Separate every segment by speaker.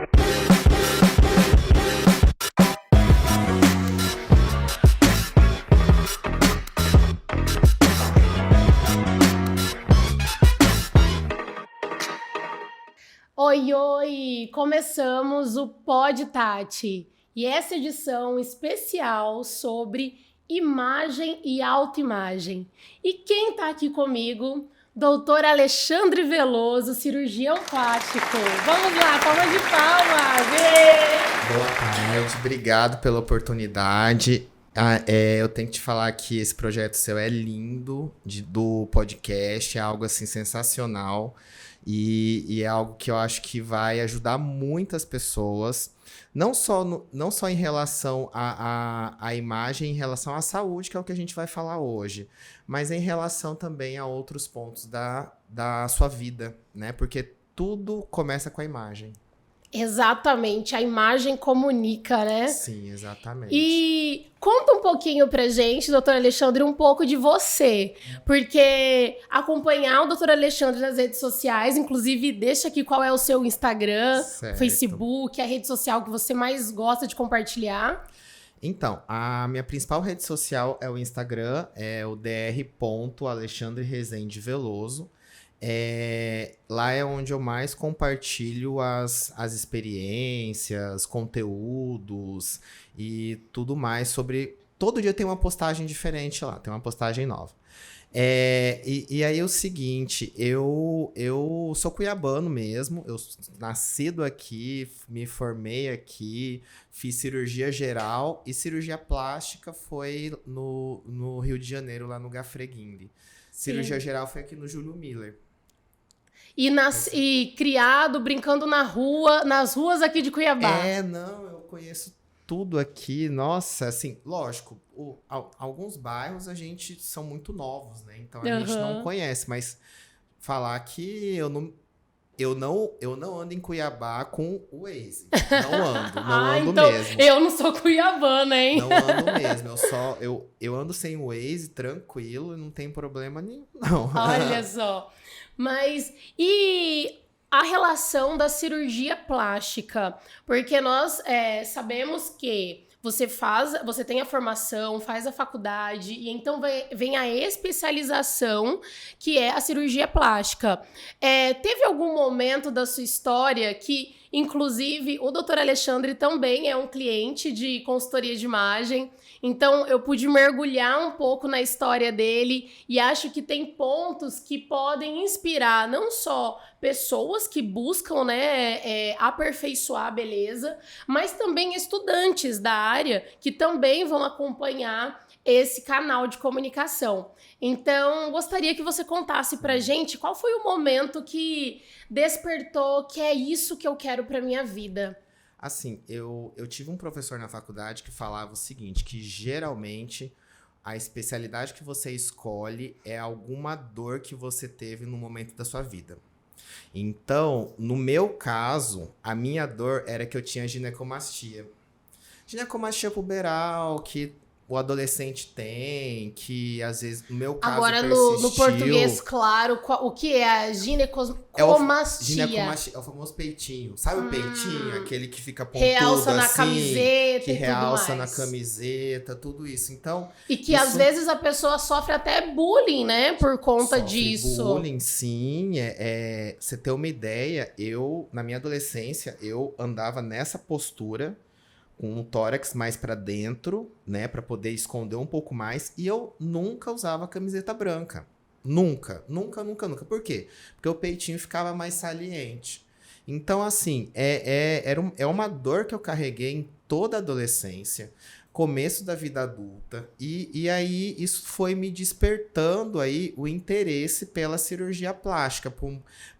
Speaker 1: Oi, oi! Começamos o Pod Tati e essa edição especial sobre imagem e autoimagem. E quem tá aqui comigo? Doutor Alexandre Veloso, cirurgião plástico. Vamos lá, palmas de palmas!
Speaker 2: Boa tarde, obrigado pela oportunidade. Eu tenho que te falar que esse projeto seu é lindo, do podcast, é algo assim sensacional. E é algo que eu acho que vai ajudar muitas pessoas, não só em relação à imagem, em relação à saúde, que é o que a gente vai falar hoje, mas em relação também a outros pontos da sua vida, né? Porque tudo começa com a imagem.
Speaker 1: Exatamente, a imagem comunica, né?
Speaker 2: Sim, exatamente.
Speaker 1: E conta um pouquinho pra gente, doutor Alexandre, um pouco de você, porque acompanhar o doutor Alexandre nas redes sociais, inclusive deixa aqui qual é o seu Instagram,
Speaker 2: Certo.
Speaker 1: Facebook, a rede social que você mais gosta de compartilhar.
Speaker 2: Então, a minha principal rede social é o Instagram, é o dr.alexandrerezendeveloso. Lá é onde eu mais compartilho as experiências, conteúdos e tudo mais sobre... Todo dia tem uma postagem diferente lá, tem uma postagem nova. E aí é o seguinte, eu sou cuiabano mesmo, eu nascido aqui, me formei aqui, fiz cirurgia geral e cirurgia plástica foi no Rio de Janeiro, lá no Gafreguindy. Cirurgia geral foi aqui no Júlio Miller.
Speaker 1: E criado, brincando nas ruas aqui de Cuiabá.
Speaker 2: Não, eu conheço tudo aqui. Nossa, assim, lógico, alguns bairros a gente são muito novos, né? Então a gente não conhece, mas falar que eu não ando em Cuiabá com o Waze. Não ando
Speaker 1: então
Speaker 2: mesmo.
Speaker 1: Eu não sou cuiabana, hein?
Speaker 2: Não ando mesmo. Eu ando sem o Waze, tranquilo, não tem problema nenhum, não.
Speaker 1: Olha só. Mas, e a relação da cirurgia plástica? Porque nós sabemos que você tem a formação, faz a faculdade, e então vem a especialização, que é a cirurgia plástica. Teve algum momento da sua história que, inclusive, o doutor Alexandre também é um cliente de consultoria de imagem, então eu pude mergulhar um pouco na história dele e acho que tem pontos que podem inspirar não só pessoas que buscam, né, aperfeiçoar a beleza, mas também estudantes da área que também vão acompanhar esse canal de comunicação. Então, gostaria que você contasse pra gente qual foi o momento que despertou que é isso que eu quero pra minha vida.
Speaker 2: Assim, eu tive um professor na faculdade que falava o seguinte, que geralmente a especialidade que você escolhe é alguma dor que você teve no momento da sua vida. Então, no meu caso, a minha dor era que eu tinha ginecomastia. Ginecomastia puberal, que o adolescente tem, que às vezes, no meu caso,
Speaker 1: agora,
Speaker 2: persistiu.
Speaker 1: no português, claro, o que é a ginecomastia?
Speaker 2: Ginecomastia é o famoso peitinho. Sabe o peitinho? Aquele que fica pontudo
Speaker 1: realça na
Speaker 2: assim,
Speaker 1: camiseta
Speaker 2: que
Speaker 1: e tudo
Speaker 2: realça na
Speaker 1: mais.
Speaker 2: camiseta, tudo isso. Então,
Speaker 1: e que às vezes a pessoa sofre até bullying, né? Por conta disso.
Speaker 2: Bullying, sim. Você ter uma ideia, na minha adolescência, eu andava nessa postura, com o tórax mais pra dentro, né, pra poder esconder um pouco mais, e eu nunca usava camiseta branca. Nunca. Por quê? Porque o peitinho ficava mais saliente. Então, assim, é uma dor que eu carreguei em toda a adolescência, começo da vida adulta, e aí isso foi me despertando aí o interesse pela cirurgia plástica,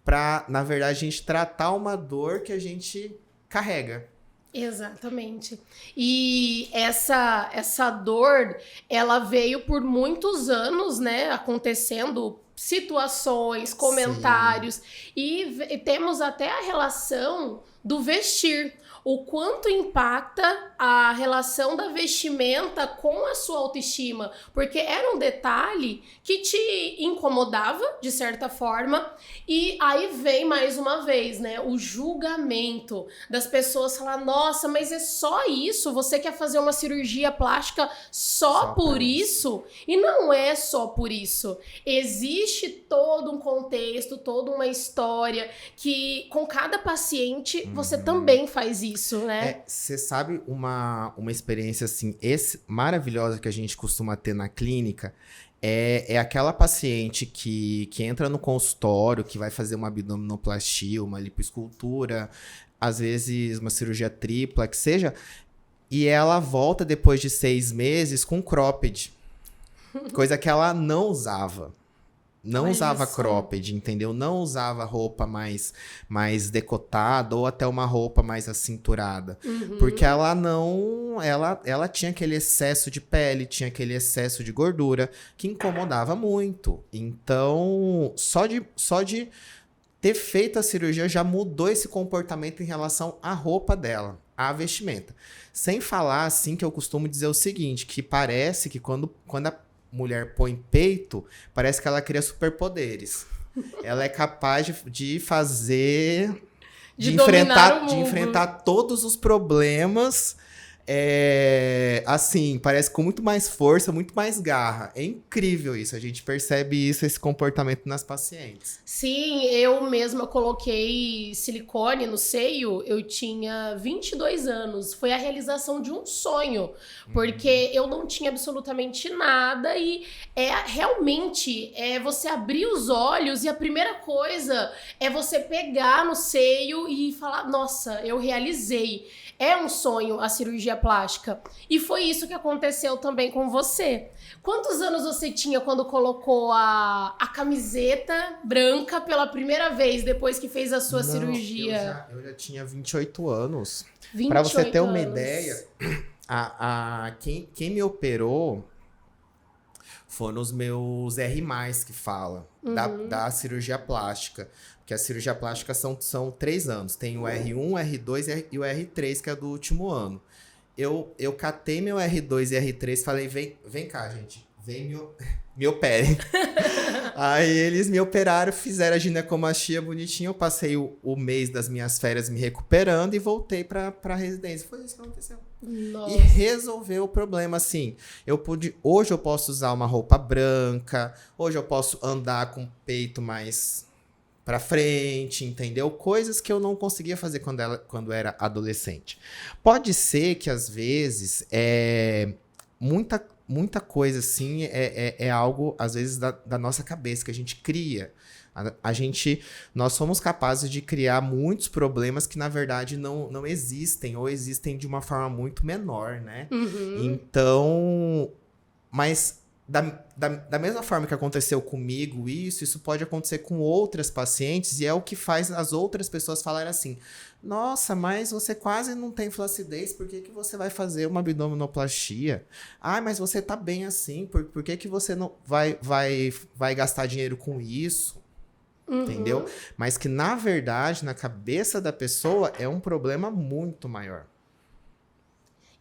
Speaker 2: pra, na verdade, a gente tratar uma dor que a gente carrega.
Speaker 1: Exatamente. E essa dor, ela veio por muitos anos, né, acontecendo situações, comentários, e temos até a relação do vestir. O quanto impacta a relação da vestimenta com a sua autoestima. Porque era um detalhe que te incomodava, de certa forma. E aí vem mais uma vez, né? O julgamento das pessoas falar, nossa, mas é só isso? Você quer fazer uma cirurgia plástica só por isso? E não é só por isso. Existe todo um contexto, toda uma história que com cada paciente você também faz isso, né?
Speaker 2: Você sabe uma experiência assim maravilhosa que a gente costuma ter na clínica? É aquela paciente que entra no consultório, que vai fazer uma abdominoplastia, uma lipoescultura, às vezes uma cirurgia tripla, que seja, e ela volta depois de 6 meses com cropped, coisa que ela não usava. Não
Speaker 1: Olha
Speaker 2: usava
Speaker 1: só.
Speaker 2: cropped, entendeu? Não usava roupa mais decotada ou até uma roupa mais acinturada. Porque ela não... Ela tinha aquele excesso de pele, tinha aquele excesso de gordura que incomodava muito. Então, só de ter feito a cirurgia já mudou esse comportamento em relação à roupa dela, à vestimenta. Sem falar, assim, que eu costumo dizer o seguinte, que parece que quando a mulher põe peito, parece que ela cria superpoderes. Ela é capaz de fazer...
Speaker 1: De dominar o
Speaker 2: de
Speaker 1: mundo.
Speaker 2: enfrentar todos os problemas, assim, parece com muito mais força, muito mais garra. É incrível isso, a gente percebe isso, esse comportamento nas pacientes.
Speaker 1: Sim, eu mesma coloquei silicone no seio, eu tinha 22 anos. Foi a realização de um sonho, porque eu não tinha absolutamente nada e realmente você abrir os olhos e a primeira coisa é você pegar no seio e falar, nossa, eu realizei. É um sonho a cirurgia plástica. E foi isso que aconteceu também com você. Quantos anos você tinha quando colocou a camiseta branca pela primeira vez, depois que fez a sua cirurgia?
Speaker 2: Eu já tinha 28 anos.
Speaker 1: 28
Speaker 2: Para você ter uma
Speaker 1: anos.
Speaker 2: ideia, quem me operou foram os meus R+, que fala, da cirurgia plástica. Porque a cirurgia plástica são 3 anos. Tem o R1, o R2 e o R3, que é do último ano. Eu catei meu R2 e R3 e falei, vem cá, gente. Vem me operem. Aí eles me operaram, fizeram a ginecomastia bonitinha. Eu passei o mês das minhas férias me recuperando e voltei pra residência. Foi isso que aconteceu.
Speaker 1: Nossa.
Speaker 2: E resolveu o problema, assim. Hoje eu posso usar uma roupa branca. Hoje eu posso andar com o peito mais pra frente, entendeu? Coisas que eu não conseguia fazer quando era adolescente. Pode ser que, às vezes, muita coisa, assim, é algo, às vezes, da nossa cabeça, que a gente cria. Nós somos capazes de criar muitos problemas que, na verdade, não existem, ou existem de uma forma muito menor, né? Então, mas da mesma forma que aconteceu comigo isso pode acontecer com outras pacientes, e é o que faz as outras pessoas falarem assim, nossa, mas você quase não tem flacidez, por que você vai fazer uma abdominoplastia? Ah, mas você tá bem assim, por que você não vai gastar dinheiro com isso? Entendeu? Mas que, na verdade, na cabeça da pessoa, é um problema muito maior.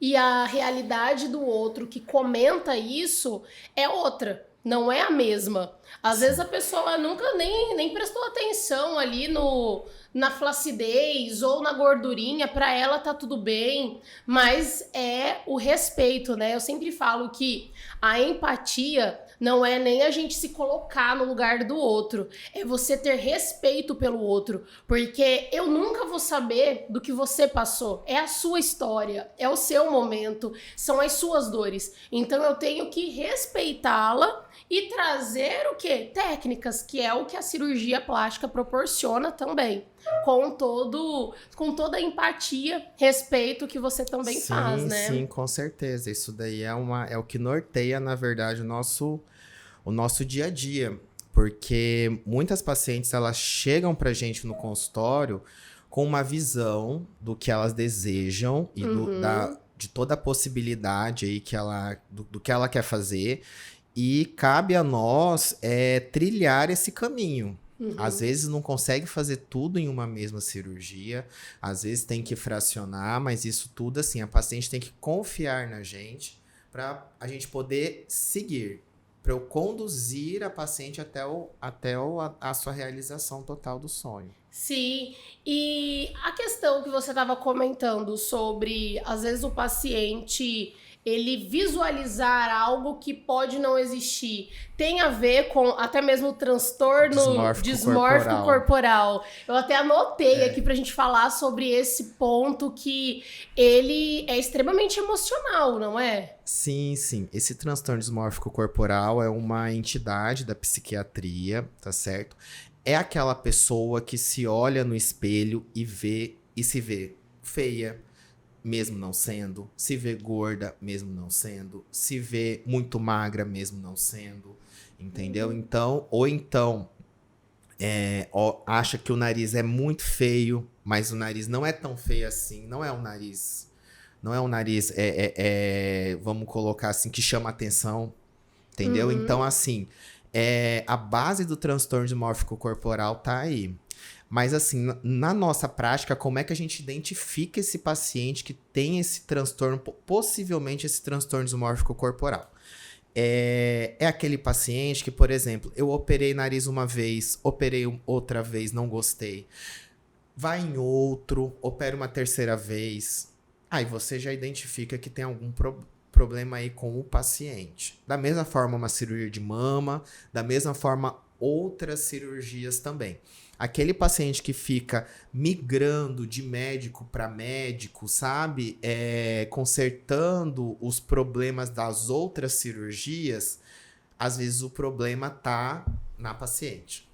Speaker 1: E a realidade do outro que comenta isso é outra, não é a mesma. Às vezes a pessoa nunca nem prestou atenção ali na flacidez ou na gordurinha, pra ela tá tudo bem, mas é o respeito, né? Eu sempre falo que a empatia não é nem a gente se colocar no lugar do outro, é você ter respeito pelo outro, porque eu nunca vou saber do que você passou, é a sua história, é o seu momento, são as suas dores, então eu tenho que respeitá-la e trazer o quê? Técnicas, que é o que a cirurgia plástica proporciona também, com toda a empatia, respeito que você também faz, né?
Speaker 2: Sim, com certeza. Isso daí é o que norteia, na verdade, o nosso dia a dia. Porque muitas pacientes, elas chegam pra gente no consultório com uma visão do que elas desejam e de toda a possibilidade aí do que ela quer fazer. E cabe a nós trilhar esse caminho. Às vezes não consegue fazer tudo em uma mesma cirurgia, às vezes tem que fracionar, mas isso tudo assim, a paciente tem que confiar na gente para a gente poder seguir, para eu conduzir a paciente a sua realização total do sonho.
Speaker 1: Sim, e a questão que você estava comentando sobre, às vezes, o paciente ele visualizar algo que pode não existir, tem a ver com até mesmo o transtorno dismórfico corporal. Eu até anotei aqui pra gente falar sobre esse ponto que ele é extremamente emocional, não é?
Speaker 2: Sim, sim. Esse transtorno dismórfico corporal é uma entidade da psiquiatria, tá certo? É aquela pessoa que se olha no espelho e se vê feia, mesmo não sendo, se vê gorda, mesmo não sendo, se vê muito magra, mesmo não sendo, entendeu? Então, acha que o nariz é muito feio, mas o nariz não é tão feio assim, não é um nariz, vamos colocar assim, que chama atenção, entendeu? Então, assim, a base do transtorno dismórfico corporal tá aí. Mas assim, na nossa prática, como é que a gente identifica esse paciente que tem esse transtorno, possivelmente esse transtorno dismórfico corporal? É aquele paciente que, por exemplo, eu operei nariz uma vez, operei outra vez, não gostei. Vai em outro, opera uma terceira vez. Aí você já identifica que tem algum problema aí com o paciente. Da mesma forma, uma cirurgia de mama, da mesma forma, outras cirurgias também. Aquele paciente que fica migrando de médico para médico, sabe? Consertando os problemas das outras cirurgias, às vezes o problema tá na paciente,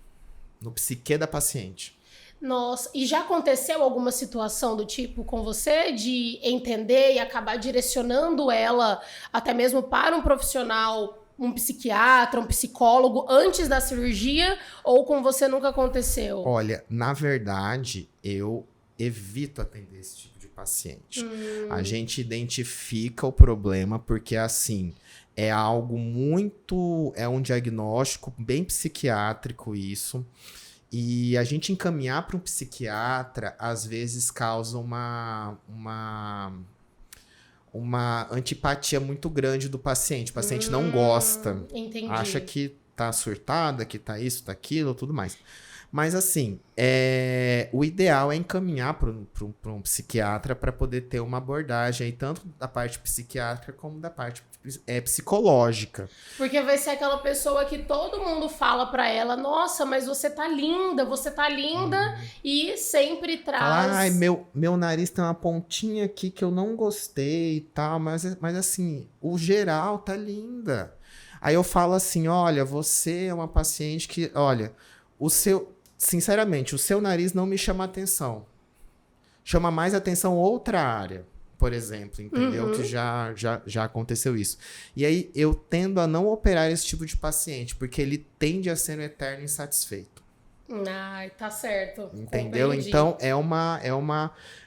Speaker 2: no psiquê da paciente.
Speaker 1: Nossa, e já aconteceu alguma situação do tipo com você de entender e acabar direcionando ela até mesmo para um profissional, um psiquiatra, um psicólogo antes da cirurgia, ou com você nunca aconteceu?
Speaker 2: Olha, na verdade, eu evito atender esse tipo de paciente. A gente identifica o problema porque, assim, é algo é um diagnóstico bem psiquiátrico isso. E a gente encaminhar para um psiquiatra, às vezes, causa uma antipatia muito grande do paciente. O paciente não gosta.
Speaker 1: Entendi.
Speaker 2: Acha que tá surtada, que tá isso, tá aquilo, tudo mais. Mas assim, o ideal é encaminhar para um psiquiatra para poder ter uma abordagem aí, tanto da parte psiquiátrica como da parte psicológica.
Speaker 1: Porque vai ser aquela pessoa que todo mundo fala para ela, nossa, mas você tá linda, e sempre traz...
Speaker 2: Fala, ai, meu nariz tem uma pontinha aqui que eu não gostei e tal, mas assim, o geral tá linda. Aí eu falo assim, olha, você é uma paciente que, olha, sinceramente, o seu nariz não me chama atenção. Chama mais atenção outra área, por exemplo, entendeu? Que já aconteceu isso. E aí eu tendo a não operar esse tipo de paciente, porque ele tende a ser um eterno insatisfeito.
Speaker 1: Ai, tá certo.
Speaker 2: Entendeu?
Speaker 1: Compreendi.
Speaker 2: Então,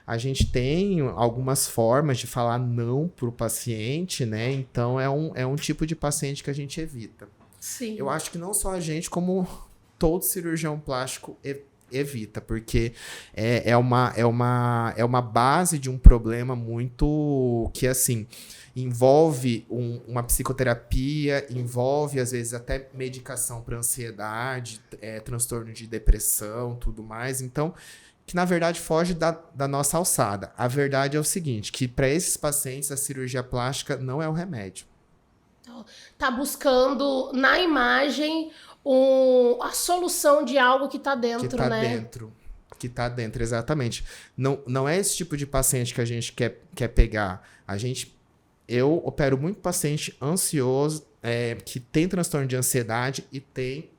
Speaker 2: a gente tem algumas formas de falar não pro paciente, né? Então, é um tipo de paciente que a gente evita.
Speaker 1: Sim.
Speaker 2: Eu acho que não só a gente, como todo cirurgião plástico evita, porque é uma base de um problema muito que, assim, envolve uma psicoterapia, envolve, às vezes, até medicação para ansiedade, transtorno de depressão, tudo mais. Então, que, na verdade, foge da nossa alçada. A verdade é o seguinte, que para esses pacientes, a cirurgia plástica não é o remédio.
Speaker 1: Tá buscando, na imagem, a solução de algo que tá dentro, né?
Speaker 2: Que tá dentro, exatamente. Não é esse tipo de paciente que a gente quer pegar. Eu opero muito paciente ansioso, que tem transtorno de ansiedade e tem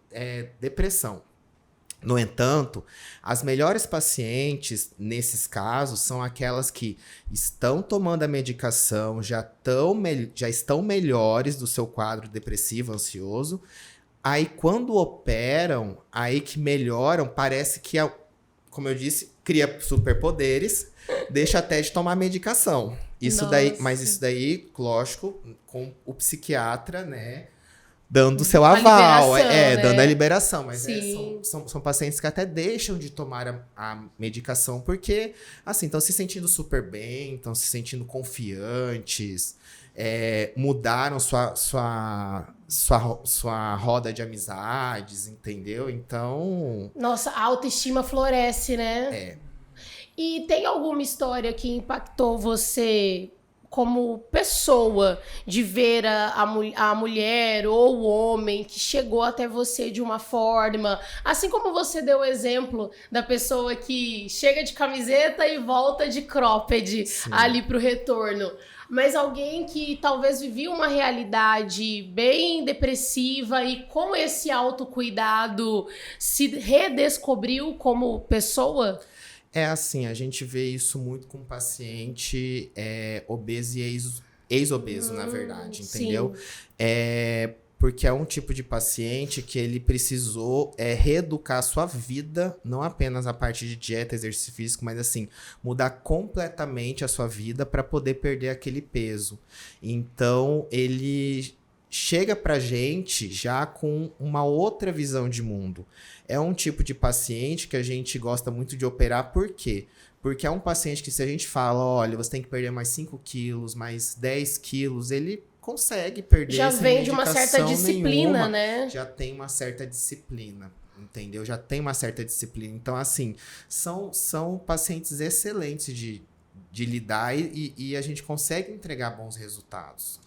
Speaker 2: depressão. No entanto, as melhores pacientes, nesses casos, são aquelas que estão tomando a medicação, já estão melhores do seu quadro depressivo, ansioso. Aí, quando operam, aí que melhoram, parece que, como eu disse, cria superpoderes, deixa até de tomar medicação. Mas isso daí, lógico, com o psiquiatra, né? dando seu
Speaker 1: A
Speaker 2: aval,
Speaker 1: liberação, né?
Speaker 2: dando a liberação. Mas
Speaker 1: Sim.
Speaker 2: são pacientes que até deixam de tomar a medicação porque, assim, estão se sentindo super bem, estão se sentindo confiantes, mudaram sua roda de amizades, entendeu? Então,
Speaker 1: Nossa, a autoestima floresce, né?
Speaker 2: é.
Speaker 1: E tem alguma história que impactou você como pessoa, de ver a mulher ou o homem que chegou até você de uma forma, assim como você deu o exemplo da pessoa que chega de camiseta e volta de cropped
Speaker 2: Sim.
Speaker 1: ali pro retorno. Mas alguém que talvez vivia uma realidade bem depressiva e com esse autocuidado se redescobriu como pessoa?
Speaker 2: É assim, a gente vê isso muito com paciente obeso e ex-obeso, na verdade, entendeu?
Speaker 1: Sim.
Speaker 2: Porque é um tipo de paciente que ele precisou reeducar a sua vida, não apenas a parte de dieta, exercício físico, mas assim, mudar completamente a sua vida para poder perder aquele peso. Então, ele chega pra gente já com uma outra visão de mundo. É um tipo de paciente que a gente gosta muito de operar, por quê? Porque é um paciente que se a gente fala, olha, você tem que perder mais 5 quilos, mais 10 quilos, ele consegue perder
Speaker 1: Já
Speaker 2: sem
Speaker 1: vem de uma certa
Speaker 2: medicação
Speaker 1: disciplina,
Speaker 2: nenhuma.
Speaker 1: né?
Speaker 2: Já tem uma certa disciplina, entendeu? Já tem uma certa disciplina. Então, assim, são pacientes excelentes de lidar e a gente consegue entregar bons resultados.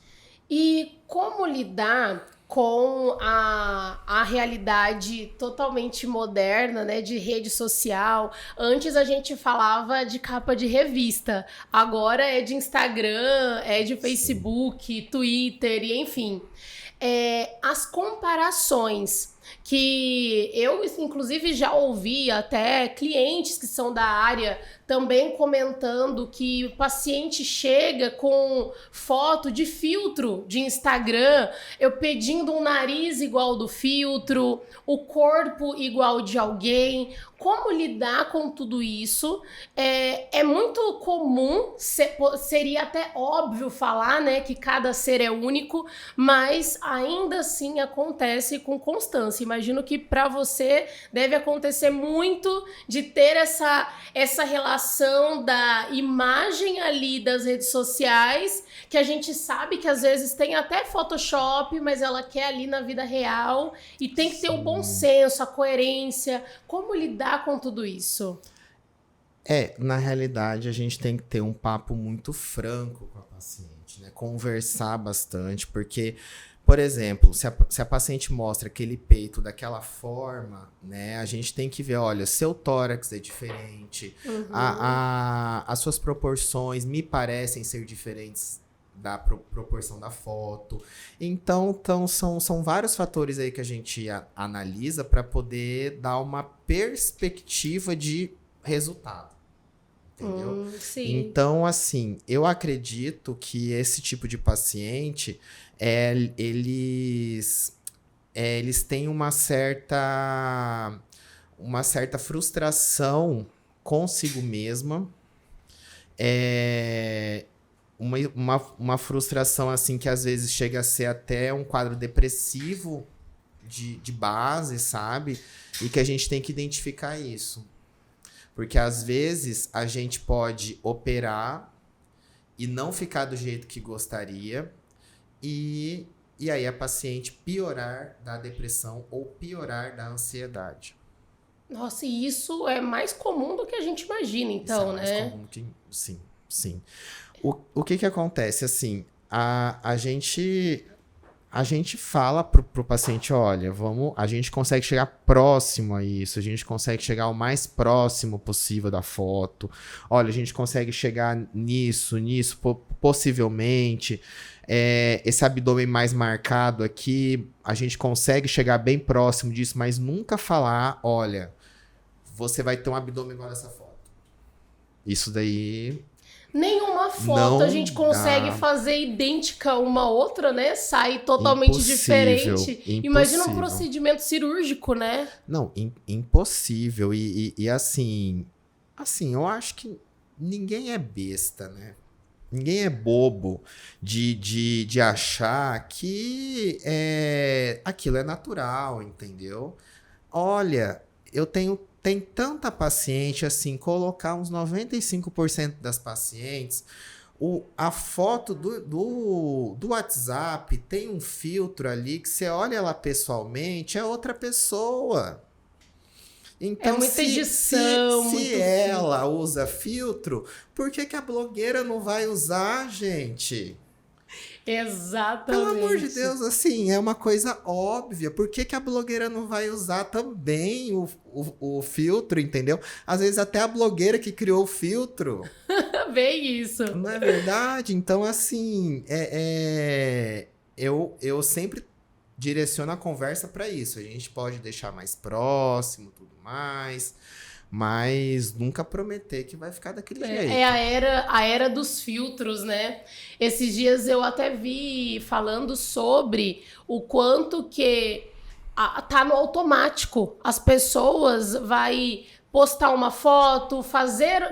Speaker 1: E como lidar com a realidade totalmente moderna, né, de rede social? Antes a gente falava de capa de revista, agora é de Instagram, é de Facebook, Twitter, e enfim. As comparações que eu, inclusive, já ouvi até clientes que são da área também comentando que o paciente chega com foto de filtro de Instagram, eu pedindo um nariz igual do filtro, o corpo igual de alguém. Como lidar com tudo isso? É muito comum, seria até óbvio falar, né, que cada ser é único, mas ainda assim acontece com constância. Imagino que para você deve acontecer muito de ter essa relação da imagem ali das redes sociais, que a gente sabe que às vezes tem até Photoshop, mas ela quer ali na vida real, e tem que ter o bom senso, a coerência. Como lidar com tudo isso?
Speaker 2: Na realidade, a gente tem que ter um papo muito franco com a paciente, né? Conversar bastante, porque, por exemplo, se a paciente mostra aquele peito daquela forma, né? A gente tem que ver, olha, seu tórax é diferente, as suas proporções me parecem ser diferentes da proporção da foto. Então são vários fatores aí que a gente analisa para poder dar uma perspectiva de resultado. Entendeu?
Speaker 1: Sim.
Speaker 2: Então, assim, eu acredito que esse tipo de paciente, eles têm uma certa frustração consigo mesma, uma frustração assim que às vezes chega a ser até um quadro depressivo de base, sabe? E que a gente tem que identificar isso. Porque às vezes a gente pode operar e não ficar do jeito que gostaria e aí a paciente piorar da depressão ou piorar da ansiedade.
Speaker 1: Nossa, e isso é mais comum do que a gente imagina, então,
Speaker 2: isso é mais comum que... Sim. O que acontece? Assim, a gente fala pro paciente, olha, a gente consegue chegar próximo a isso, a gente consegue chegar o mais próximo possível da foto, olha, a gente consegue chegar nisso, possivelmente, esse abdômen mais marcado aqui, a gente consegue chegar bem próximo disso, mas nunca falar, olha, você vai ter um abdômen igual essa foto. Isso daí...
Speaker 1: Nenhuma foto
Speaker 2: não
Speaker 1: a gente consegue
Speaker 2: dá.
Speaker 1: fazer idêntica uma outra, né? Sai totalmente diferente. Imagina um procedimento cirúrgico, né?
Speaker 2: Não, impossível. E assim, eu acho que ninguém é besta, né? Ninguém é bobo de achar que aquilo é natural, entendeu? Olha, tem tanta paciente, assim, colocar uns 95% das pacientes, a foto do WhatsApp tem um filtro ali que você olha ela pessoalmente, é outra pessoa. Então,
Speaker 1: muita edição,
Speaker 2: se ela usa filtro, por que a blogueira não vai usar, gente?
Speaker 1: Exatamente.
Speaker 2: Pelo amor de Deus, assim, é uma coisa óbvia. Por que a blogueira não vai usar também o filtro, entendeu? Às vezes até a blogueira que criou o filtro.
Speaker 1: Bem isso.
Speaker 2: Não é verdade? Então, assim, eu sempre direciono a conversa para isso. A gente pode deixar mais próximo, tudo mais, mas nunca prometer que vai ficar daquele jeito.
Speaker 1: É a era dos filtros, né? Esses dias eu até vi falando sobre o quanto que tá no automático. As pessoas vai postar uma foto,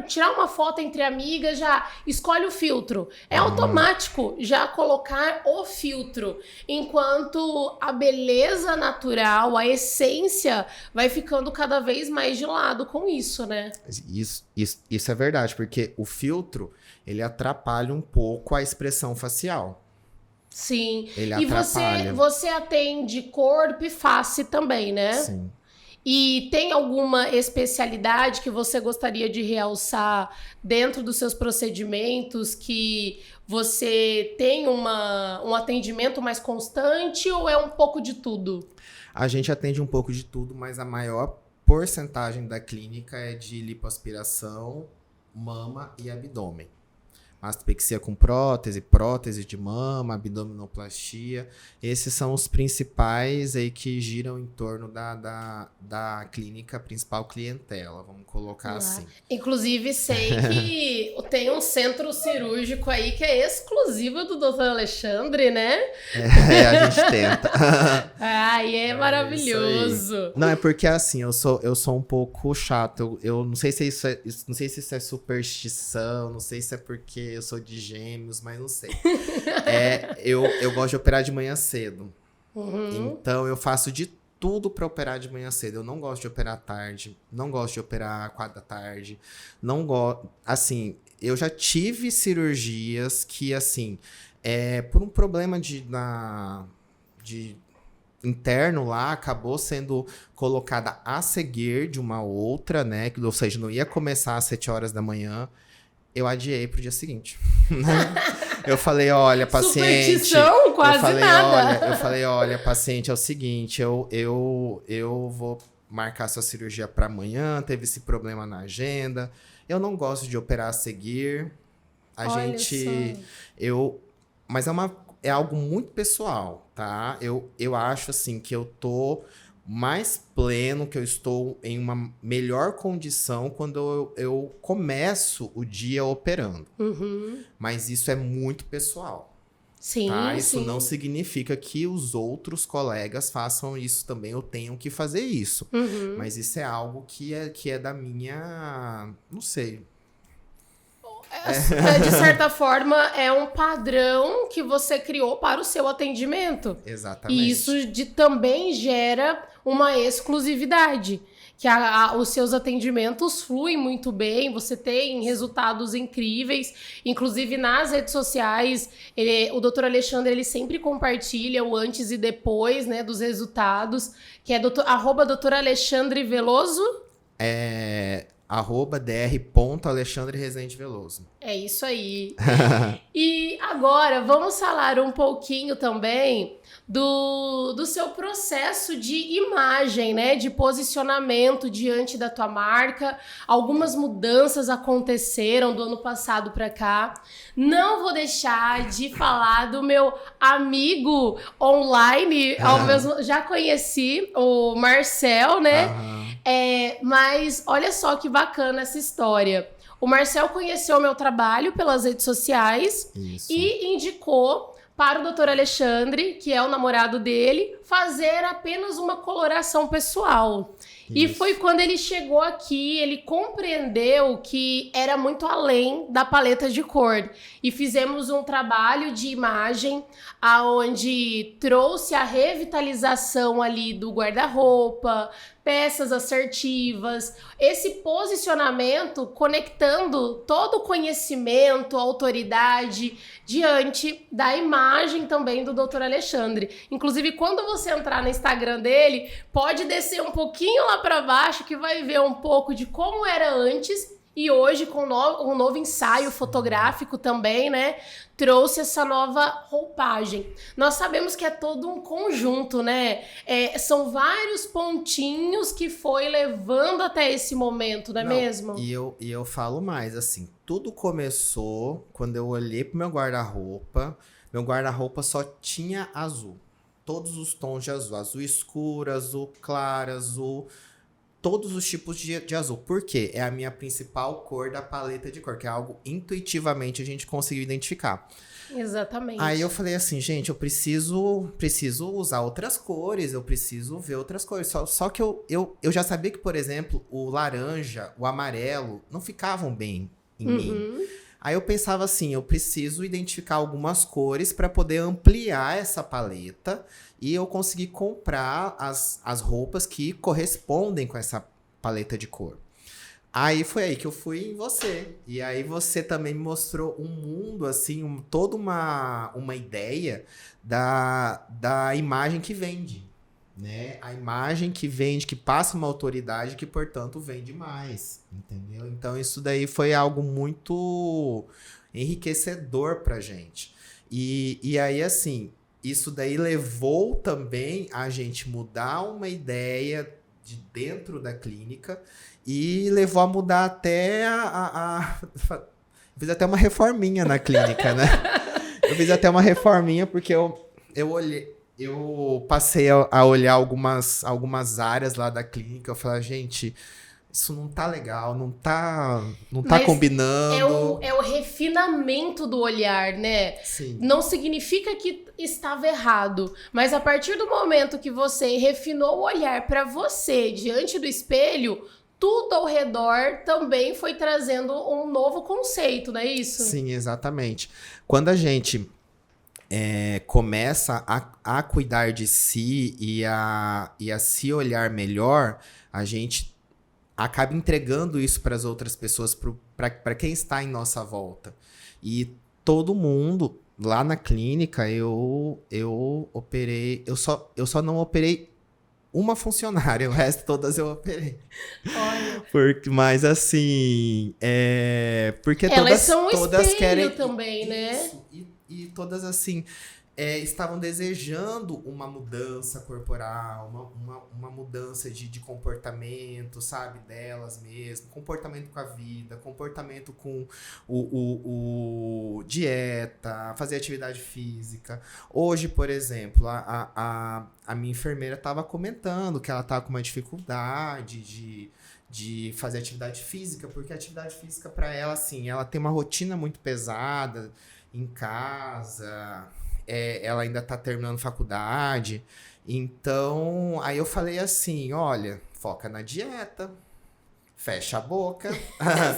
Speaker 1: tirar uma foto entre amigas, já escolhe o filtro. É automático já colocar o filtro, enquanto a beleza natural, a essência, vai ficando cada vez mais de lado com isso, né?
Speaker 2: Isso é verdade, porque o filtro, ele atrapalha um pouco a expressão facial.
Speaker 1: Sim.
Speaker 2: Ele
Speaker 1: E
Speaker 2: atrapalha.
Speaker 1: você atende corpo e face também, né?
Speaker 2: Sim.
Speaker 1: E tem alguma especialidade que você gostaria de realçar dentro dos seus procedimentos, que você tem um atendimento mais constante, ou é um pouco de tudo?
Speaker 2: A gente atende um pouco de tudo, mas a maior porcentagem da clínica é de lipoaspiração, mama e abdômen. Mastopexia com prótese de mama, abdominoplastia. Esses são os principais aí que giram em torno da clínica principal clientela, vamos colocar assim.
Speaker 1: Inclusive, sei que tem um centro cirúrgico aí que é exclusivo do Dr. Alexandre, né?
Speaker 2: A gente tenta.
Speaker 1: Ai, é maravilhoso.
Speaker 2: Não, é porque assim, eu sou um pouco chato. Eu não sei se não sei se isso é superstição, não sei se é porque eu sou de Gêmeos, mas não sei. Eu gosto de operar de manhã cedo. Então eu faço de tudo pra operar de manhã cedo. Eu não gosto de operar tarde, não gosto de operar 4 da tarde, não gosto. Assim, eu já tive cirurgias que, assim, por um problema de interno lá, acabou sendo colocada a seguir de uma outra, né? Ou seja, não ia começar às 7 horas da manhã. Eu adiei pro dia seguinte. Eu falei, olha, paciente...
Speaker 1: Superstição, quase nada.
Speaker 2: Eu falei, olha, paciente, é o seguinte, eu vou marcar sua cirurgia para amanhã, teve esse problema na agenda. Eu não gosto de operar a seguir. Mas é algo muito pessoal, tá? Eu acho, assim, que eu tô mais pleno, que eu estou em uma melhor condição quando eu começo o dia operando. Mas isso é muito pessoal.
Speaker 1: Sim,
Speaker 2: tá? Isso
Speaker 1: sim.
Speaker 2: não significa que os outros colegas façam isso também ou tenham que fazer isso. Mas isso é algo que é da minha... Não sei.
Speaker 1: De certa forma, é um padrão que você criou para o seu atendimento.
Speaker 2: Exatamente.
Speaker 1: E isso também gera uma exclusividade. Que os seus atendimentos fluem muito bem, você tem resultados incríveis. Inclusive, nas redes sociais, o Dr. Alexandre, ele sempre compartilha o antes e depois, né, dos resultados, que é @Dr. Alexandre Veloso.
Speaker 2: @dr.Alexandre Rezende Veloso.
Speaker 1: É isso aí. E agora, vamos falar um pouquinho também do seu processo de imagem, né? De posicionamento diante da tua marca. Algumas mudanças aconteceram do ano passado para cá. Não vou deixar de falar do meu amigo online. Já conheci o Marcel, né? Mas olha só que bacana essa história. O Marcel conheceu o meu trabalho pelas redes sociais.
Speaker 2: Isso.
Speaker 1: E indicou para o Dr. Alexandre, que é o namorado dele, fazer apenas uma coloração pessoal. E
Speaker 2: Isso.
Speaker 1: foi quando ele chegou aqui, ele compreendeu que era muito além da paleta de cor. E fizemos um trabalho de imagem aonde trouxe a revitalização ali do guarda-roupa, peças assertivas, esse posicionamento conectando todo o conhecimento, autoridade diante da imagem também do Dr. Alexandre. Inclusive, quando você entrar no Instagram dele, pode descer um pouquinho lá para baixo que vai ver um pouco de como era antes e hoje com um novo ensaio fotográfico também, né? Trouxe essa nova roupagem. Nós sabemos que é todo um conjunto, né? São vários pontinhos que foi levando até esse momento, não é mesmo?
Speaker 2: E eu falo mais, assim, tudo começou quando eu olhei pro meu guarda-roupa. Meu guarda-roupa só tinha azul. Todos os tons de azul. Azul escuro, azul claro, azul... Todos os tipos de azul. Por quê? É a minha principal cor da paleta de cor, que é algo intuitivamente a gente conseguiu identificar.
Speaker 1: Exatamente.
Speaker 2: Aí eu falei assim, gente, eu preciso usar outras cores, eu preciso ver outras cores. Só que eu já sabia que, por exemplo, o laranja, o amarelo, não ficavam bem em mim. Aí eu pensava assim, eu preciso identificar algumas cores para poder ampliar essa paleta e eu conseguir comprar as roupas que correspondem com essa paleta de cor. Aí foi aí que eu fui em você. E aí você também me mostrou um mundo, assim, toda uma ideia da imagem que vende, né? A imagem que vende, que passa uma autoridade, que, portanto, vende mais, entendeu? Então, isso daí foi algo muito enriquecedor pra gente. E aí, assim, isso daí levou também a gente mudar uma ideia de dentro da clínica e levou a mudar até eu fiz até uma reforminha na clínica, né? Eu fiz até uma reforminha porque eu olhei... Eu passei a olhar algumas áreas lá da clínica. Eu falei, gente, isso não tá legal, não tá combinando.
Speaker 1: É o refinamento do olhar, né?
Speaker 2: Sim.
Speaker 1: Não significa que estava errado, mas a partir do momento que você refinou o olhar para você diante do espelho, tudo ao redor também foi trazendo um novo conceito, não é isso?
Speaker 2: Sim, exatamente. Quando a gente começa a cuidar de si e a se olhar melhor, a gente acaba entregando isso para as outras pessoas, para quem está em nossa volta. E todo mundo, lá na clínica, eu operei, eu só não operei uma funcionária, o resto todas eu operei.
Speaker 1: Olha.
Speaker 2: Mas assim, porque
Speaker 1: elas são um
Speaker 2: todas
Speaker 1: espelho
Speaker 2: querem
Speaker 1: também, né?
Speaker 2: isso, e todas assim estavam desejando uma mudança corporal, uma mudança de comportamento, sabe, delas mesmo, comportamento com a vida, comportamento com o dieta, fazer atividade física. Hoje, por exemplo, a minha enfermeira estava comentando que ela estava com uma dificuldade de fazer atividade física, porque a atividade física para ela, assim, ela tem uma rotina muito pesada em casa, ela ainda tá terminando faculdade, então aí eu falei assim, olha, foca na dieta, fecha a boca,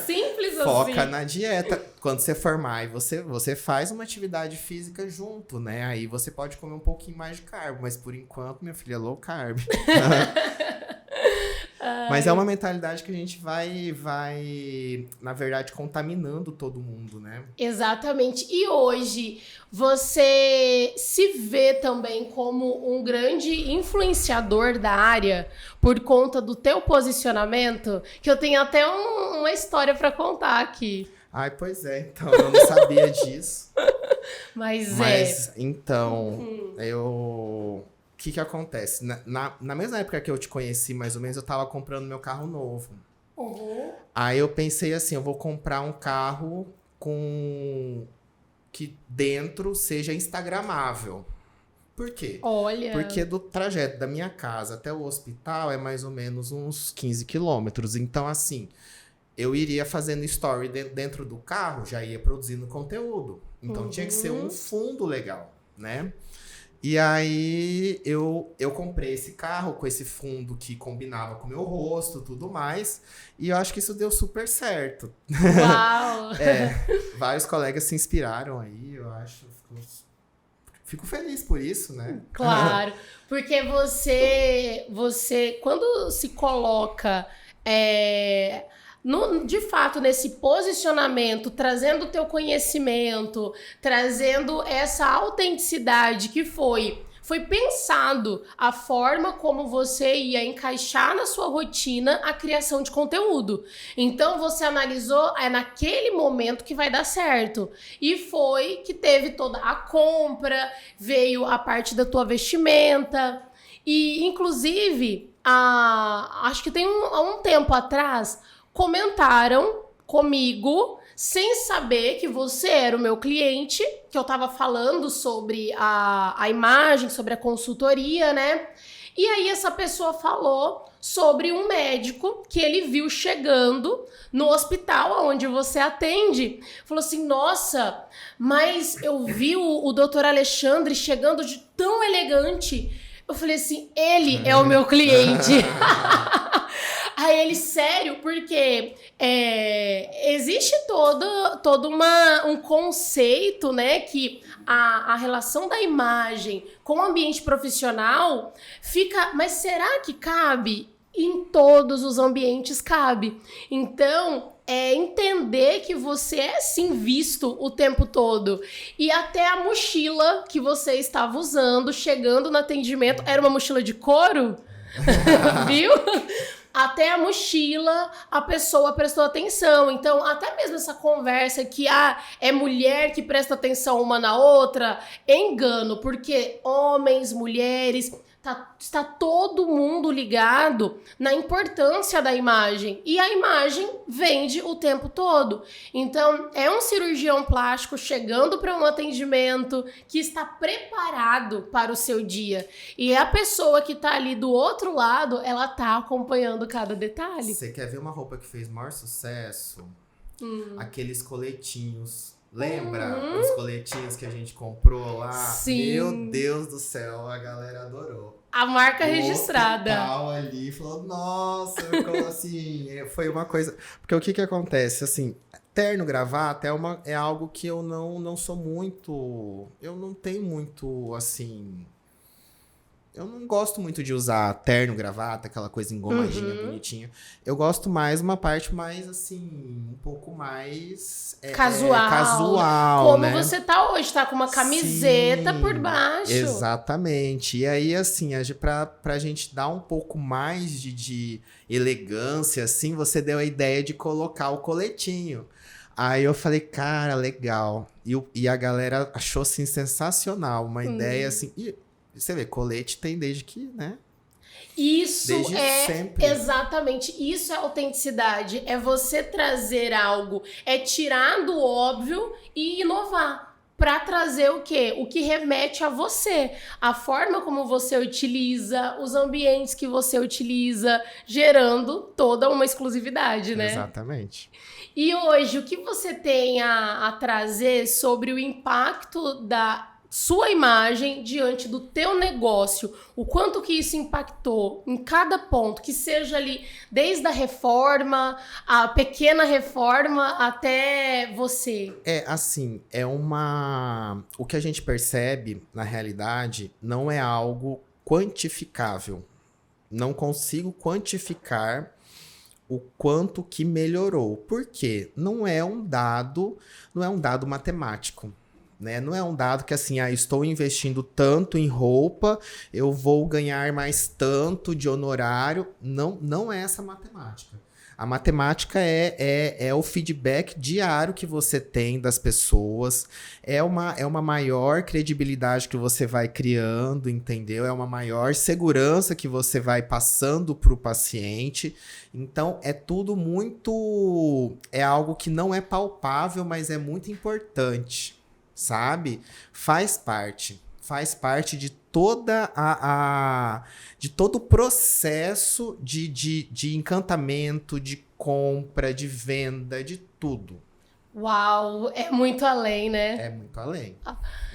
Speaker 1: Simples
Speaker 2: foca
Speaker 1: assim.
Speaker 2: na dieta, quando você formar, você faz uma atividade física junto, né, aí você pode comer um pouquinho mais de carbo, mas por enquanto, minha filha, low carb. Mas é uma mentalidade que a gente vai, na verdade, contaminando todo mundo, né?
Speaker 1: Exatamente. E hoje, você se vê também como um grande influenciador da área por conta do teu posicionamento? Que eu tenho até uma história para contar aqui.
Speaker 2: Ai, pois é. Então, eu não sabia disso.
Speaker 1: Mas
Speaker 2: então, o que acontece? Na mesma época que eu te conheci, mais ou menos, eu tava comprando meu carro novo.
Speaker 1: Uhum.
Speaker 2: Aí eu pensei assim, eu vou comprar um carro que dentro seja instagramável. Por quê?
Speaker 1: Olha.
Speaker 2: Porque do trajeto da minha casa até o hospital é mais ou menos uns 15 quilômetros. Então, assim, eu iria fazendo story dentro do carro, já ia produzindo conteúdo. Então, tinha que ser um fundo legal, né? E aí eu comprei esse carro com esse fundo que combinava com o meu rosto, tudo mais. E eu acho que isso deu super certo.
Speaker 1: Uau!
Speaker 2: Vários colegas se inspiraram aí, eu acho. Fico feliz por isso, né?
Speaker 1: Claro, porque você quando se coloca de fato nesse posicionamento, trazendo o teu conhecimento, trazendo essa autenticidade que foi pensado a forma como você ia encaixar na sua rotina a criação de conteúdo. Então você analisou, é naquele momento que vai dar certo. E foi que teve toda a compra, veio a parte da tua vestimenta. E, inclusive, acho que tem há um tempo atrás, comentaram comigo, sem saber que você era o meu cliente, que eu tava falando sobre a imagem, sobre a consultoria, né? E aí essa pessoa falou sobre um médico que ele viu chegando no hospital onde você atende. Falou assim, nossa, mas eu vi o doutor Alexandre chegando de tão elegante. Eu falei assim, ele é o meu cliente. Aí ele, sério, porque existe todo um conceito, né, que a relação da imagem com o ambiente profissional fica, mas será que cabe? Em todos os ambientes cabe. Então, entender que você é sim visto o tempo todo. E até a mochila que você estava usando, chegando no atendimento, era uma mochila de couro? Viu? Até a mochila, a pessoa prestou atenção. Então, até mesmo essa conversa que é mulher que presta atenção uma na outra, é engano, porque homens, mulheres, está todo mundo ligado na importância da imagem. E a imagem vende o tempo todo. Então, é um cirurgião plástico chegando para um atendimento que está preparado para o seu dia. E a pessoa que está ali do outro lado, ela está acompanhando cada detalhe.
Speaker 2: Você quer ver uma roupa que fez maior sucesso? Aqueles coletinhos. Lembra os coletinhos que a gente comprou lá?
Speaker 1: Sim.
Speaker 2: Meu Deus do céu, a galera adorou.
Speaker 1: A marca
Speaker 2: o
Speaker 1: registrada.
Speaker 2: O ali falou, nossa, como assim? Foi uma coisa... Porque o que acontece? Assim, terno, gravata é algo que eu não sou muito... Eu não tenho muito, assim... Eu não gosto muito de usar terno, gravata, aquela coisa engomadinha, bonitinha. Eu gosto mais uma parte mais, assim, um pouco mais...
Speaker 1: casual.
Speaker 2: Casual,
Speaker 1: como
Speaker 2: né?
Speaker 1: você tá hoje, tá com uma camiseta por baixo.
Speaker 2: Exatamente. E aí, assim, pra gente dar um pouco mais de elegância, assim, você deu a ideia de colocar o coletinho. Aí eu falei, cara, legal. E a galera achou, assim, sensacional. Uma ideia, assim... Você vê, colete tem desde que, né?
Speaker 1: Isso
Speaker 2: desde sempre.
Speaker 1: Exatamente, isso é autenticidade, é você trazer algo, é tirar do óbvio e inovar. Para trazer o quê? O que remete a você. A forma como você utiliza, os ambientes que você utiliza, gerando toda uma exclusividade, né?
Speaker 2: Exatamente.
Speaker 1: E hoje, o que você tem a trazer sobre o impacto da sua imagem diante do teu negócio, o quanto que isso impactou em cada ponto, que seja ali desde a reforma, a pequena reforma até você?
Speaker 2: Assim, o que a gente percebe, na realidade, não é algo quantificável. Não consigo quantificar o quanto que melhorou. Por quê? Não é um dado matemático. Né? Não é um dado que assim, estou investindo tanto em roupa, eu vou ganhar mais tanto de honorário. Não é essa a matemática. A matemática é o feedback diário que você tem das pessoas, é uma maior credibilidade que você vai criando, entendeu? É uma maior segurança que você vai passando para o paciente. Então, é tudo muito... É algo que não é palpável, mas é muito importante. Sabe? Faz parte de toda de todo o processo de encantamento, de compra, de venda, de tudo.
Speaker 1: Uau, é muito além, né?
Speaker 2: É muito além.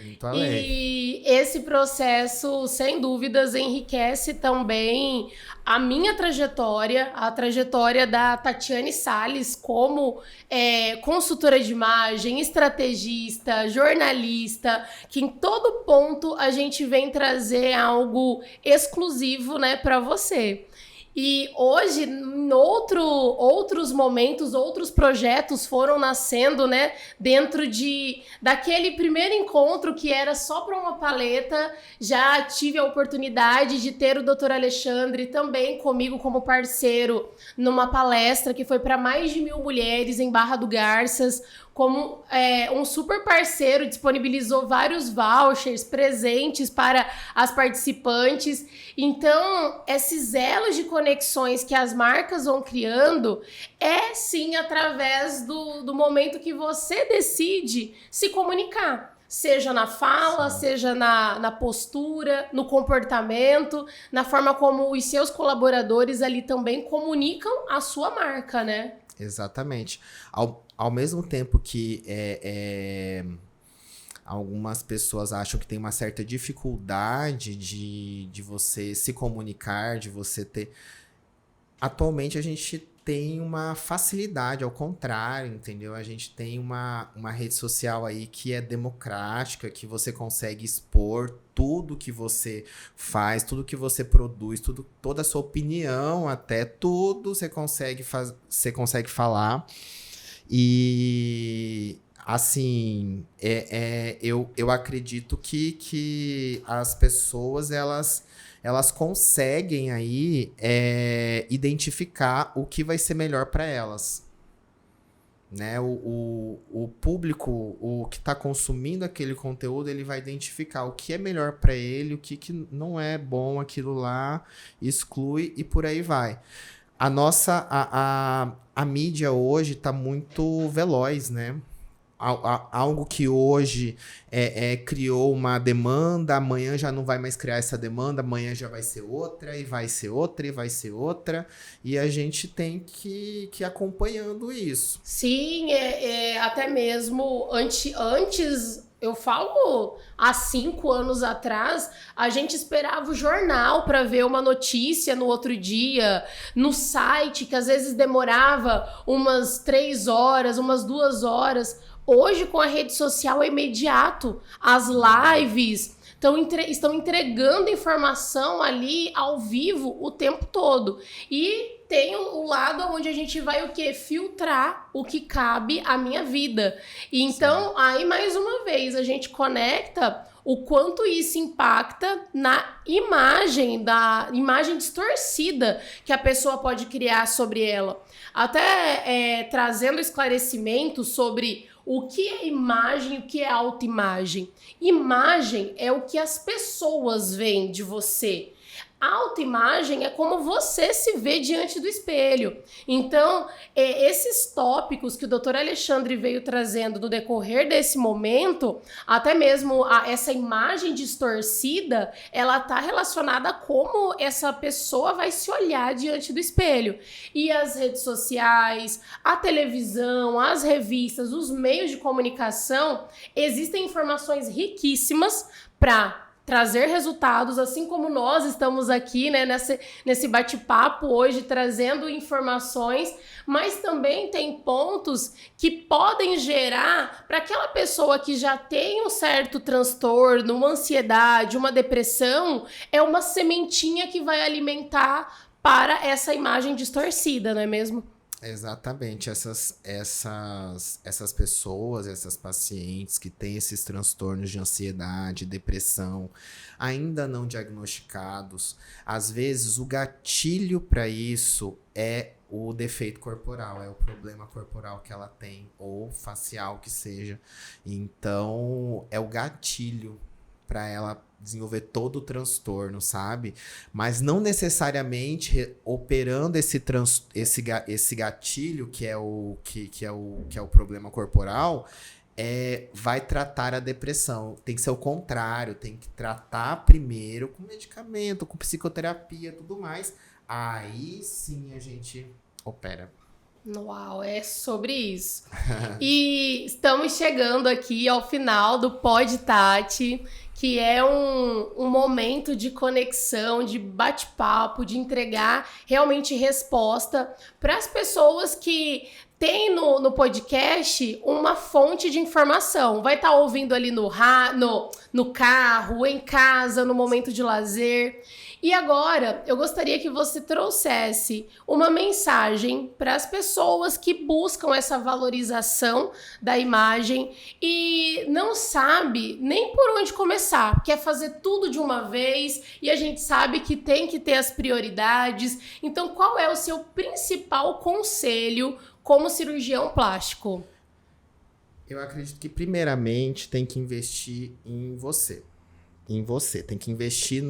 Speaker 2: Muito além.
Speaker 1: E esse processo, sem dúvidas, enriquece também a minha trajetória, a trajetória da Tatiane Salles como consultora de imagem, estrategista, jornalista, que em todo ponto a gente vem trazer algo exclusivo, né, para você. E hoje, em outros momentos, outros projetos foram nascendo, né? Dentro daquele primeiro encontro que era só para uma paleta, já tive a oportunidade de ter o Dr. Alexandre também comigo como parceiro numa palestra que foi para mais de 1.000 mulheres em Barra do Garças, como um super parceiro, disponibilizou vários vouchers, presentes para as participantes. Então, esses elos de conexões que as marcas vão criando é sim através do momento que você decide se comunicar. Seja na fala,
Speaker 2: Sim.
Speaker 1: seja na postura, no comportamento, na forma como os seus colaboradores ali também comunicam a sua marca, né?
Speaker 2: Exatamente. Ao mesmo tempo que algumas pessoas acham que tem uma certa dificuldade de você se comunicar, de você ter. Atualmente a gente tem uma facilidade, ao contrário, entendeu? A gente tem uma rede social aí que é democrática, que você consegue expor tudo que você faz, tudo que você produz, toda a sua opinião, até tudo você consegue falar. E assim, eu acredito que as pessoas elas conseguem aí identificar o que vai ser melhor para elas. Né? O público, o que está consumindo aquele conteúdo, ele vai identificar o que é melhor para ele, o que não é bom, aquilo lá, exclui e por aí vai. A mídia hoje está muito veloz, né? Algo que hoje criou uma demanda, amanhã já não vai mais criar essa demanda, amanhã já vai ser outra, e vai ser outra, e vai ser outra, e a gente tem que ir acompanhando isso.
Speaker 1: Sim, até mesmo antes, eu falo há 5 anos atrás, a gente esperava o jornal para ver uma notícia no outro dia, no site, que às vezes demorava umas 3 horas, umas 2 horas. Hoje, com a rede social, é imediato. As lives estão entregando informação ali ao vivo o tempo todo. E tem o lado onde a gente vai o quê? Filtrar o que cabe à minha vida. E então, aí mais uma vez, a gente conecta o quanto isso impacta na da imagem distorcida que a pessoa pode criar sobre ela. Até trazendo esclarecimento sobre o que é imagem e o que é autoimagem. Imagem é o que as pessoas veem de você. Autoimagem é como você se vê diante do espelho. Então, esses tópicos que o Dr. Alexandre veio trazendo no decorrer desse momento, até mesmo essa imagem distorcida, ela está relacionada a como essa pessoa vai se olhar diante do espelho. E as redes sociais, a televisão, as revistas, os meios de comunicação, existem informações riquíssimas para trazer resultados, assim como nós estamos aqui, né, nesse bate-papo hoje, trazendo informações, mas também tem pontos que podem gerar para aquela pessoa que já tem um certo transtorno, uma ansiedade, uma depressão, é uma sementinha que vai alimentar para essa imagem distorcida, não é mesmo?
Speaker 2: Exatamente, essas pessoas, essas pacientes que têm esses transtornos de ansiedade, depressão, ainda não diagnosticados, às vezes o gatilho para isso é o defeito corporal, é o problema corporal que ela tem, ou facial que seja. Então, é o gatilho para ela desenvolver todo o transtorno, sabe? Mas não necessariamente operando esse gatilho, que é o problema corporal, vai tratar a depressão. Tem que ser o contrário, tem que tratar primeiro com medicamento, com psicoterapia, tudo mais. Aí sim a gente opera.
Speaker 1: Uau, é sobre isso. E estamos chegando aqui ao final do Pod Tati, que é um momento de conexão, de bate-papo, de entregar realmente resposta para as pessoas que têm no podcast uma fonte de informação. Vai estar ouvindo ali no carro, em casa, no momento de lazer. E agora, eu gostaria que você trouxesse uma mensagem para as pessoas que buscam essa valorização da imagem e não sabe nem por onde começar, quer fazer tudo de uma vez e a gente sabe que tem que ter as prioridades. Então, qual é o seu principal conselho como cirurgião plástico?
Speaker 2: Eu acredito que, primeiramente, tem que investir em você. Tem que investir.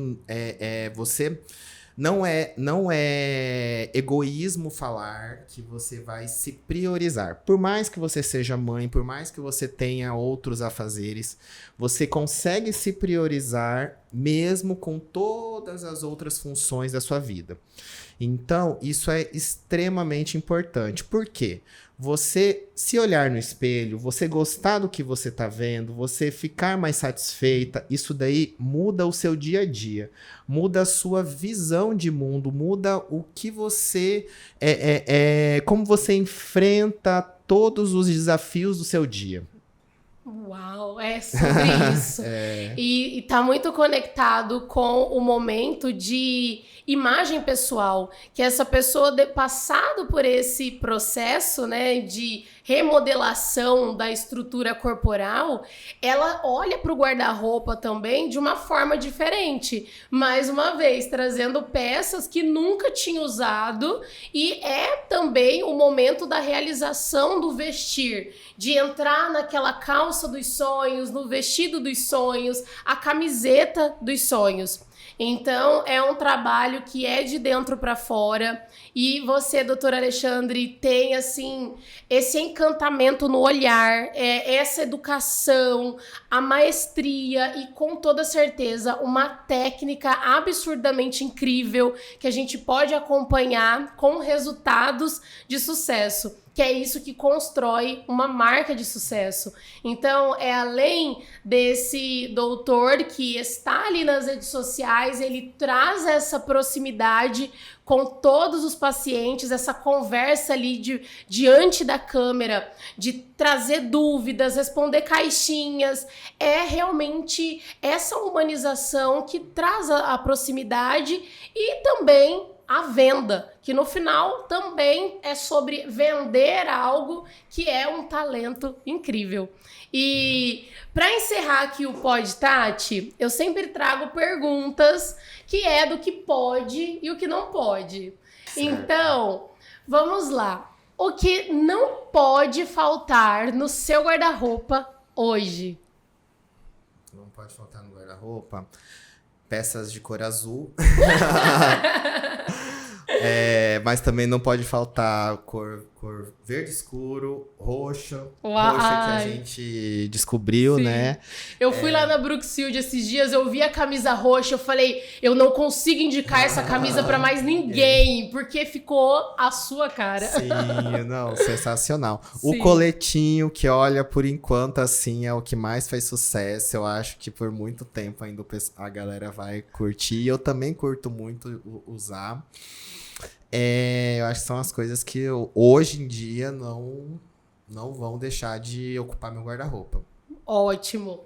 Speaker 2: Você não é egoísmo falar que você vai se priorizar. Por mais que você seja mãe, por mais que você tenha outros afazeres, você consegue se priorizar mesmo com todas as outras funções da sua vida. Então, isso é extremamente importante. Por quê? Você se olhar no espelho, você gostar do que você está vendo, você ficar mais satisfeita, isso daí muda o seu dia a dia, muda a sua visão de mundo, muda o que você como você enfrenta todos os desafios do seu dia.
Speaker 1: Uau, é sobre isso. E tá muito conectado com o momento de imagem pessoal, que essa pessoa, passado por esse processo, né, de remodelação da estrutura corporal, ela olha para o guarda-roupa também de uma forma diferente. Mais uma vez, trazendo peças que nunca tinha usado, e é também o momento da realização do vestir, de entrar naquela calça dos sonhos, no vestido dos sonhos, a camiseta dos sonhos. Então, é um trabalho que é de dentro para fora. E você, doutor Alexandre, tem, assim, esse encantamento no olhar, essa educação, a maestria e, com toda certeza, uma técnica absurdamente incrível que a gente pode acompanhar com resultados de sucesso, que é isso que constrói uma marca de sucesso. Então, é além desse doutor que está ali nas redes sociais, ele traz essa proximidade com todos os pacientes, essa conversa ali diante da câmera, de trazer dúvidas, responder caixinhas. É realmente essa humanização que traz a proximidade e também a venda, que no final também é sobre vender algo que é um talento incrível. E para encerrar aqui o Pod Tati, eu sempre trago perguntas que é do que pode e o que não pode. Certo. Então, vamos lá. O que não pode faltar no seu guarda-roupa hoje?
Speaker 2: Não pode faltar no guarda-roupa peças de cor azul. Mas também não pode faltar cor verde escuro, roxa.
Speaker 1: Uai.
Speaker 2: Roxa que a gente descobriu, sim, né?
Speaker 1: Eu fui lá na Brooksfield esses dias, eu vi a camisa roxa, eu falei, eu não consigo indicar essa camisa pra mais ninguém, porque ficou a sua cara.
Speaker 2: Sim, não, sensacional.
Speaker 1: Sim.
Speaker 2: O coletinho, que olha, por enquanto, assim, é o que mais faz sucesso. Eu acho que por muito tempo ainda a galera vai curtir. Eu também curto muito usar. Eu acho que são as coisas que hoje em dia não vão deixar de ocupar meu guarda-roupa.
Speaker 1: Ótimo.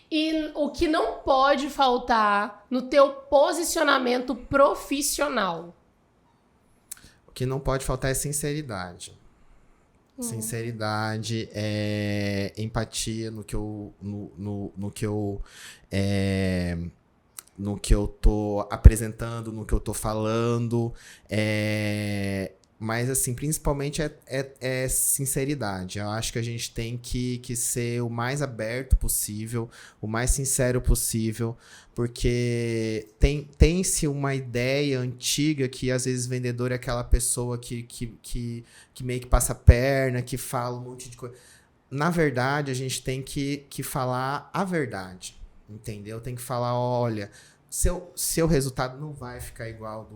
Speaker 1: E o que não pode faltar no teu posicionamento profissional?
Speaker 2: O que não pode faltar é sinceridade. Sinceridade, empatia no que eu tô apresentando, no que eu tô falando, mas assim, principalmente é sinceridade. Eu acho que a gente tem que ser o mais aberto possível, o mais sincero possível, porque tem-se uma ideia antiga que às vezes vendedor é aquela pessoa que meio que passa a perna, que fala um monte de coisa. Na verdade, a gente tem que falar a verdade. Entendeu? Tem que falar, olha, seu resultado não vai ficar igual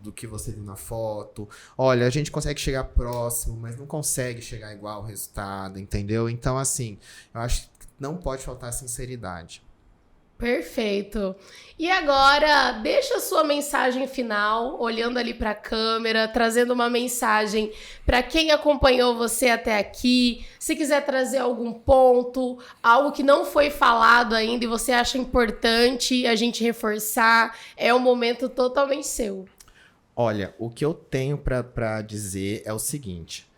Speaker 2: do que você viu na foto. Olha, a gente consegue chegar próximo, mas não consegue chegar igual ao resultado, entendeu? Então, assim, eu acho que não pode faltar sinceridade.
Speaker 1: Perfeito. E agora, deixa a sua mensagem final, olhando ali para a câmera, trazendo uma mensagem para quem acompanhou você até aqui. Se quiser trazer algum ponto, algo que não foi falado ainda e você acha importante a gente reforçar, é um momento totalmente seu.
Speaker 2: Olha, o que eu tenho para dizer é o seguinte: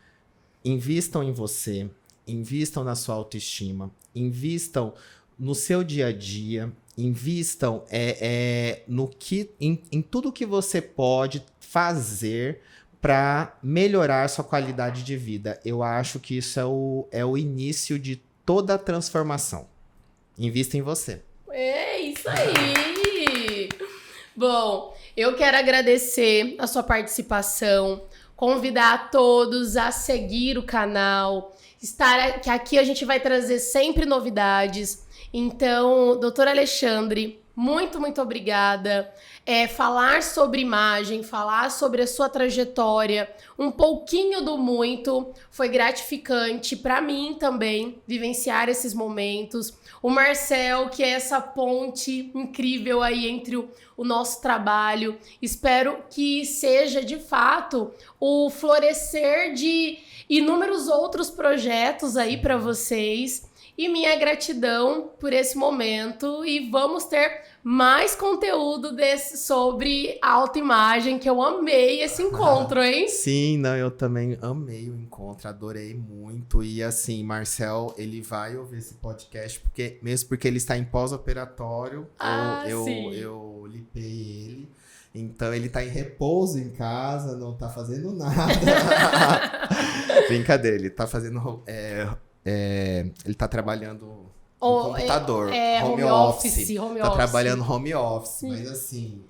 Speaker 2: invistam em você, invistam na sua autoestima, invistam no seu dia a dia, invistam em tudo que você pode fazer para melhorar sua qualidade de vida. Eu acho que isso é o início de toda a transformação. Invista em você.
Speaker 1: É isso aí! Bom, eu quero agradecer a sua participação, convidar a todos a seguir o canal, que aqui a gente vai trazer sempre novidades. Então, doutor Alexandre, muito, muito obrigada. Falar sobre imagem, falar sobre a sua trajetória, um pouquinho do muito, foi gratificante para mim também vivenciar esses momentos. O Marcel, que é essa ponte incrível aí entre o nosso trabalho. Espero que seja, de fato, o florescer de inúmeros outros projetos aí para vocês. E minha gratidão por esse momento. E vamos ter mais conteúdo sobre autoimagem, que eu amei esse encontro, hein?
Speaker 2: Sim, não, eu também amei o encontro, adorei muito. E assim, Marcel, ele vai ouvir esse podcast, mesmo porque ele está em pós-operatório. Eu lipei ele. Então ele tá em repouso em casa, não tá fazendo nada. Brincadeira, ele tá fazendo... ele tá trabalhando no computador, home office. Tá trabalhando home office, sim. Mas assim,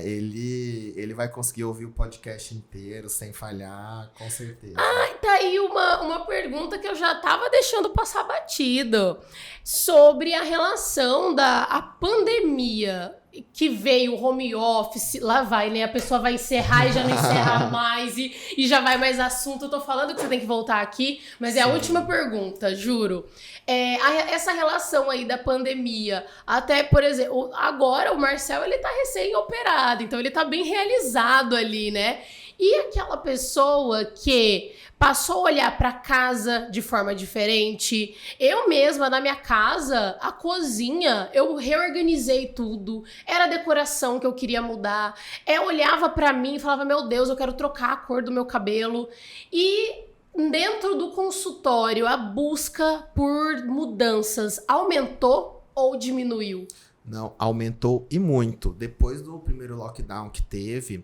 Speaker 2: ele vai conseguir ouvir o podcast inteiro sem falhar, com certeza.
Speaker 1: Tá aí uma pergunta que eu já tava deixando passar batido, sobre a relação da pandemia, que veio o home office, lá vai, né? A pessoa vai encerrar e já não encerra mais, e já vai mais assunto. Eu tô falando que você tem que voltar aqui, mas é a última pergunta, juro. Essa relação aí da pandemia, até, por exemplo, agora o Marcel, ele tá recém-operado, então ele tá bem realizado ali, né? E aquela pessoa que passou a olhar para casa de forma diferente. Eu mesma, na minha casa, a cozinha, eu reorganizei tudo. Era a decoração que eu queria mudar. Olhava para mim e falava, meu Deus, eu quero trocar a cor do meu cabelo. E dentro do consultório, a busca por mudanças aumentou ou diminuiu?
Speaker 2: Não, aumentou e muito. Depois do primeiro lockdown que teve...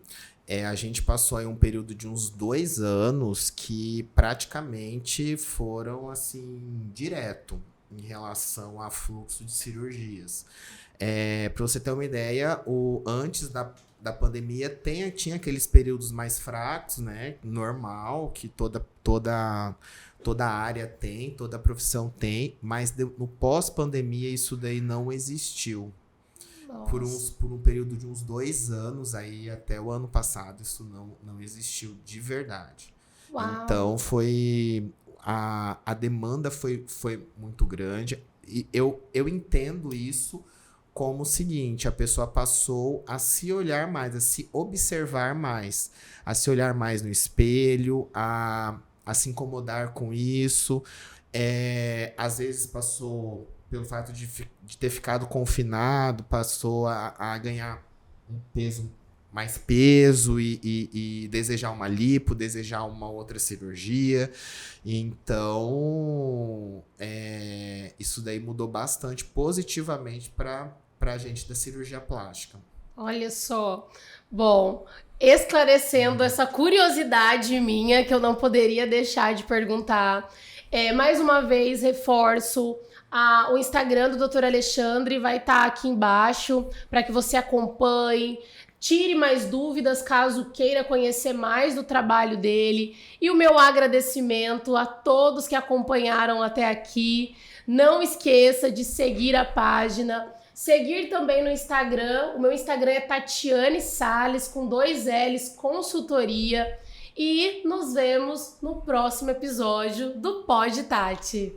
Speaker 2: a gente passou aí um período de uns 2 anos que praticamente foram, assim, direto em relação a fluxo de cirurgias. Para você ter uma ideia, antes da pandemia tinha aqueles períodos mais fracos, né? Normal, que toda área tem, toda profissão tem, mas no pós-pandemia isso daí não existiu. Por um período de uns 2 anos, aí até o ano passado, isso não existiu de verdade. Uau. Então, a demanda foi muito grande. E eu entendo isso como o seguinte, a pessoa passou a se olhar mais, a se observar mais, a se olhar mais no espelho, a se incomodar com isso. Às vezes passou... pelo fato de ter ficado confinado, passou a ganhar mais peso e desejar uma lipo, desejar uma outra cirurgia. Então, isso daí mudou bastante positivamente para a gente da cirurgia plástica.
Speaker 1: Olha só. Bom, esclarecendo essa curiosidade minha, que eu não poderia deixar de perguntar, mais uma vez, reforço... o Instagram do Dr. Alexandre vai estar aqui embaixo para que você acompanhe, tire mais dúvidas caso queira conhecer mais do trabalho dele. E o meu agradecimento a todos que acompanharam até aqui. Não esqueça de seguir a página, Seguir também no Instagram. O meu Instagram é Tatiane Salles, com 2 L's, consultoria. E nos vemos no próximo episódio do Pod Tati.